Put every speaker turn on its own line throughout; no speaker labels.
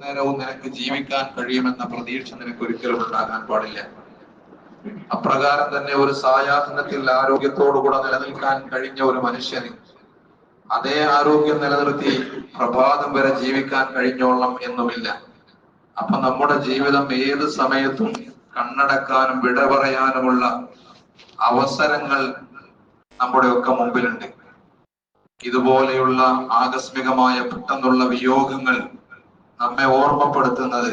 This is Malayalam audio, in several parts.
നേരവും നിനക്ക് ജീവിക്കാൻ കഴിയുമെന്ന പ്രതീക്ഷ നിനക്ക് ഒരിക്കലും ഉണ്ടാകാൻ പാടില്ല. അപ്രകാരം തന്നെ ഒരു സായാഹ്നത്തിൽ ആരോഗ്യത്തോടുകൂടെ നിലനിൽക്കാൻ കഴിഞ്ഞ ഒരു മനുഷ്യന് അതേ ആരോഗ്യം നിലനിർത്തി പ്രഭാതം വരെ ജീവിക്കാൻ കഴിഞ്ഞോളണം എന്നുമില്ല. അപ്പൊ നമ്മുടെ ജീവിതം ഏത് സമയത്തും കണ്ണടക്കാനും വിട പറയാനുമുള്ള അവസരങ്ങൾ നമ്മുടെ ഒക്കെ മുമ്പിലുണ്ട്. ഇതുപോലെയുള്ള ആകസ്മികമായ പെട്ടെന്നുള്ള വിയോഗങ്ങൾ നമ്മെ ഓർമ്മപ്പെടുത്തുന്നത്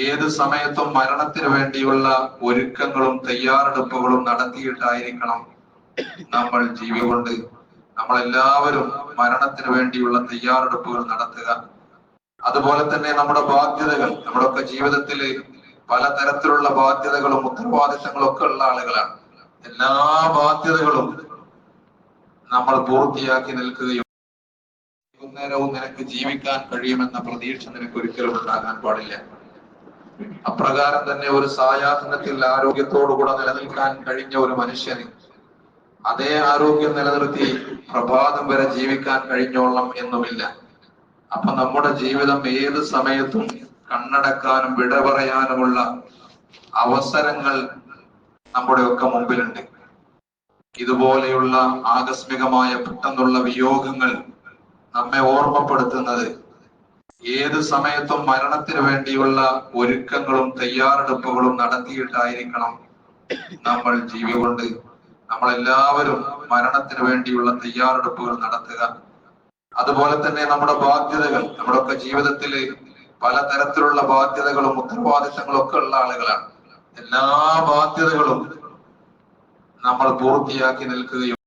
ഏത് സമയത്തും മരണത്തിന് വേണ്ടിയുള്ള ഒരുക്കങ്ങളും തയ്യാറെടുപ്പുകളും നടത്തിയിട്ടായിരിക്കണം നമ്മൾ ജീവികൊണ്ട് നമ്മളെല്ലാവരും മരണത്തിന് വേണ്ടിയുള്ള തയ്യാറെടുപ്പുകൾ നടത്തുക. അതുപോലെ തന്നെ നമ്മുടെ ബാധ്യതകൾ, നമ്മുടെയൊക്കെ ജീവിതത്തിൽ പലതരത്തിലുള്ള ബാധ്യതകളും ഉത്തരവാദിത്തങ്ങളും ഒക്കെ ഉള്ള ആളുകളാണ്. എല്ലാ ബാധ്യതകളും നമ്മൾ പൂർത്തിയാക്കി നിൽക്കുകയും നേരവും നിനക്ക് ജീവിക്കാൻ കഴിയുമെന്ന പ്രതീക്ഷ നിനക്ക് ഒരിക്കലും ഉണ്ടാകാൻ പാടില്ല. അപ്രകാരം തന്നെ ഒരു സായാഹ്നത്തിൽ ആരോഗ്യത്തോടുകൂടെ നിലനിൽക്കാൻ കഴിഞ്ഞ ഒരു മനുഷ്യന് അതേ ആരോഗ്യം നിലനിർത്തി പ്രഭാതം വരെ ജീവിക്കാൻ കഴിഞ്ഞോളണം എന്നുമില്ല. അപ്പൊ നമ്മുടെ ജീവിതം ഏത് സമയത്തും കണ്ണടക്കാനും വിട പറയാനുമുള്ള അവസരങ്ങൾ നമ്മുടെ ഒക്കെ മുമ്പിലുണ്ട്. ഇതുപോലെയുള്ള ആകസ്മികമായ പെട്ടെന്നുള്ള വിയോഗങ്ങൾ നമ്മെ ഓർമ്മപ്പെടുത്തുന്നത് ഏത് സമയത്തും മരണത്തിന് വേണ്ടിയുള്ള ഒരുക്കങ്ങളും തയ്യാറെടുപ്പുകളും നടത്തിയിട്ടായിരിക്കണം നമ്മൾ ജീവികൊണ്ട് നമ്മളെല്ലാവരും മരണത്തിന് വേണ്ടിയുള്ള തയ്യാറെടുപ്പുകൾ നടത്തുക. അതുപോലെ തന്നെ നമ്മുടെ ബാധ്യതകൾ, നമ്മുടെയൊക്കെ ജീവിതത്തിൽ പലതരത്തിലുള്ള ബാധ്യതകളും ഉത്തരവാദിത്തങ്ങളും ഒക്കെ ഉള്ള ആളുകളാണ്. എല്ലാ ബാധ്യതകളും നമ്മൾ പൂർത്തിയാക്കി നിൽക്കുകയും